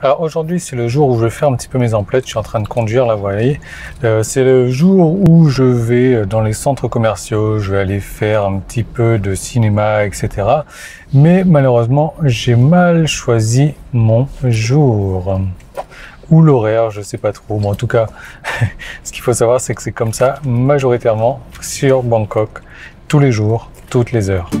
Alors aujourd'hui c'est le jour où je fais un petit peu mes emplettes, je suis en train de conduire là, vous voyez. C'est le jour où je vais dans les centres commerciaux, je vais aller faire un petit peu de cinéma, etc. Mais malheureusement j'ai mal choisi mon jour. Ou l'horaire, je sais pas trop. Bon, en tout cas, ce qu'il faut savoir c'est que c'est comme ça majoritairement sur Bangkok, tous les jours, toutes les heures.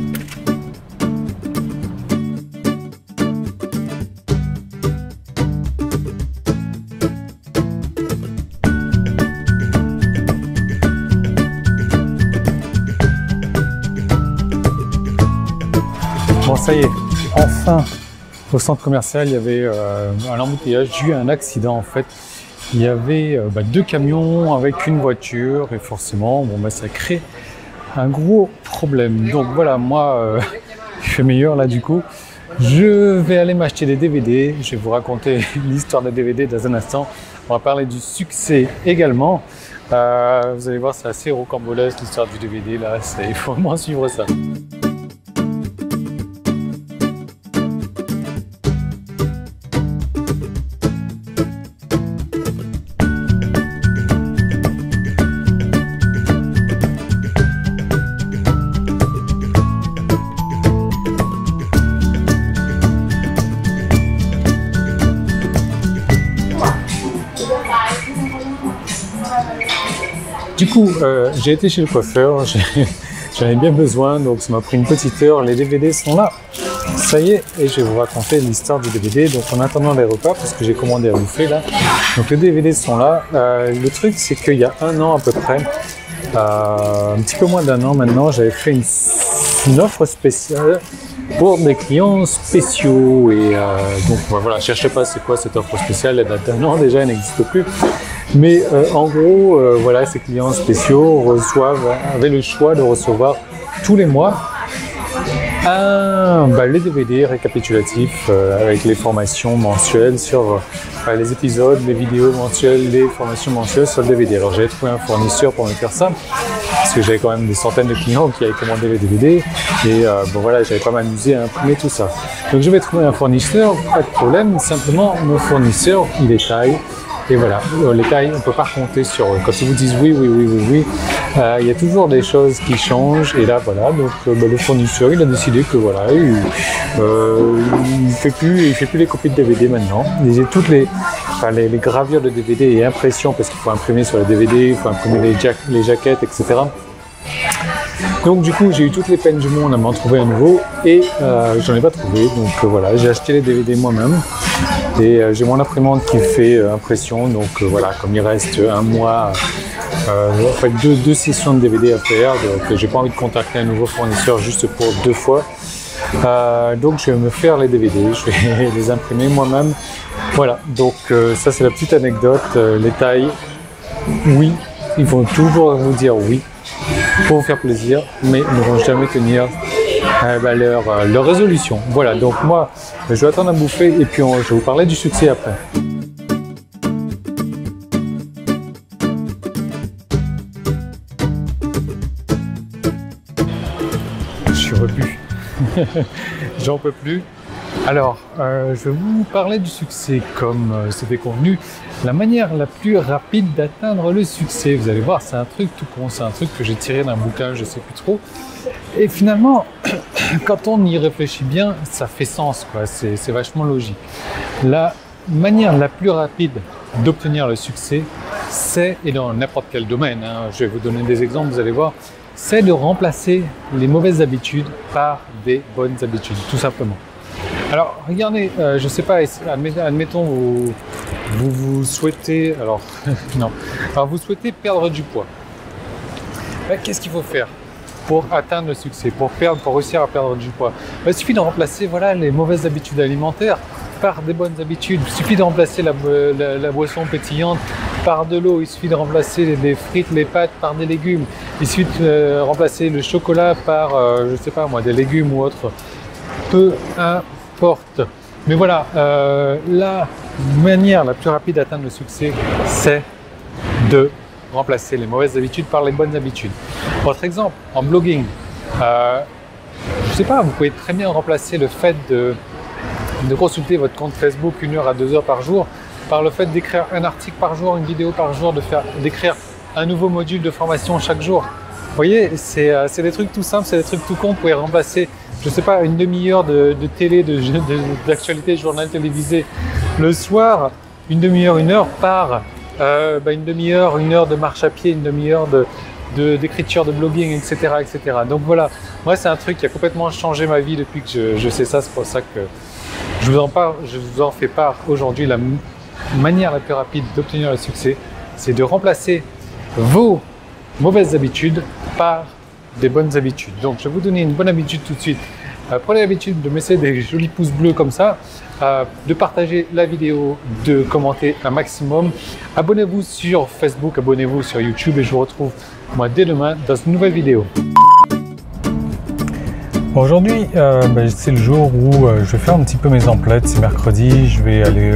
Bon, ça y est, enfin, au centre commercial, il y avait un embouteillage. J'ai eu un accident en fait. Il y avait deux camions avec une voiture et forcément, bon, ça crée un gros problème. Donc voilà, moi, je fais meilleur là du coup. Je vais aller m'acheter des DVD. Je vais vous raconter l'histoire des DVD dans un instant. On va parler du succès également. Vous allez voir, c'est assez rocambolesque l'histoire du DVD là. Il faut vraiment suivre ça. Du coup, j'ai été chez le coiffeur, j'en ai bien besoin, donc ça m'a pris une petite heure. Les DVD sont là, ça y est, et je vais vous raconter l'histoire du DVD. Donc en attendant les repas, parce que j'ai commandé à bouffer là, donc les DVD sont là. Le truc, c'est qu'il y a un an à peu près, un petit peu moins d'un an maintenant, j'avais fait une offre spéciale pour des clients spéciaux. Et donc voilà, cherchez pas c'est quoi cette offre spéciale, elle date d'un an déjà, elle n'existe plus. Mais en gros, voilà, ces clients spéciaux avaient le choix de recevoir tous les mois les DVD récapitulatifs avec les formations mensuelles sur les épisodes, les vidéos mensuelles, les formations mensuelles sur le DVD. Alors j'ai trouvé un fournisseur pour me faire ça, parce que j'avais quand même des centaines de clients qui avaient commandé les DVD et bon voilà, j'avais pas m'amusé à imprimer tout ça. Donc je vais trouver un fournisseur, pas de problème, simplement mon fournisseur il est taille. Et voilà, les tailles, on ne peut pas compter sur eux. Quand ils vous disent oui, il y a toujours des choses qui changent. Et là, voilà, donc le fournisseur, il a décidé que voilà, il fait plus les copies de DVD maintenant. Il a toutes les gravures de DVD et impressions, parce qu'il faut imprimer sur les DVD, il faut imprimer les jaquettes, etc. Donc du coup, j'ai eu toutes les peines du monde à m'en trouver un nouveau et j'en ai pas trouvé. Donc voilà, j'ai acheté les DVD moi-même et j'ai mon imprimante qui fait impression. Donc voilà, comme il reste un mois, en fait deux sessions de DVD à faire, donc j'ai pas envie de contacter un nouveau fournisseur juste pour 2 fois. Donc je vais me faire les DVD, je vais les imprimer moi-même. Voilà, donc ça c'est la petite anecdote. Les tailles, oui, ils vont toujours vous dire oui pour vous faire plaisir, mais ne vont jamais tenir leur résolution. Voilà, donc moi, je vais attendre à bouffer et puis je vais vous parler du succès après. Je suis repu. J'en peux plus. Alors, je vais vous parler du succès comme c'était convenu. La manière la plus rapide d'atteindre le succès, vous allez voir, c'est un truc tout con, c'est un truc que j'ai tiré d'un bouquin, je sais plus trop. Et finalement, quand on y réfléchit bien, ça fait sens, quoi. C'est vachement logique. La manière la plus rapide d'obtenir le succès, c'est, et dans n'importe quel domaine, hein, je vais vous donner des exemples, vous allez voir, c'est de remplacer les mauvaises habitudes par des bonnes habitudes, tout simplement. Alors, regardez, je sais pas, admettons, vous souhaitez, alors, non, alors vous souhaitez perdre du poids. Qu'est-ce qu'il faut faire pour atteindre le succès, pour réussir à perdre du poids? Il suffit de remplacer voilà, les mauvaises habitudes alimentaires par des bonnes habitudes. Il suffit de remplacer la boisson pétillante par de l'eau. Il suffit de remplacer les frites, les pâtes par des légumes. Il suffit de remplacer le chocolat par, je sais pas moi, des légumes ou autre. Peu importe. Mais voilà, la manière la plus rapide d'atteindre le succès, c'est de remplacer les mauvaises habitudes par les bonnes habitudes. Autre exemple, en blogging, je sais pas, vous pouvez très bien remplacer le fait de consulter votre compte Facebook 1 heure à 2 heures par jour, par le fait d'écrire un article par jour, une vidéo par jour, d'écrire un nouveau module de formation chaque jour. Vous voyez, c'est des trucs tout simples, c'est des trucs tout cons. Vous pouvez remplacer, je sais pas, une demi-heure de télé, d'actualité, journal télévisé le soir, une demi-heure, une heure par une demi-heure, une heure de marche à pied, une demi-heure d'écriture, de blogging, etc., etc. Donc voilà, moi c'est un truc qui a complètement changé ma vie depuis que je sais ça. C'est pour ça que je vous en fais part aujourd'hui. La manière la plus rapide d'obtenir le succès, c'est de remplacer vos mauvaises habitudes par des bonnes habitudes. Donc je vais vous donner une bonne habitude tout de suite. Prenez l'habitude de me laisser des jolis pouces bleus comme ça, de partager la vidéo, de commenter un maximum. Abonnez-vous sur Facebook, abonnez-vous sur YouTube et je vous retrouve moi dès demain dans une nouvelle vidéo. Aujourd'hui, c'est le jour où je vais faire un petit peu mes emplettes. C'est mercredi, je vais aller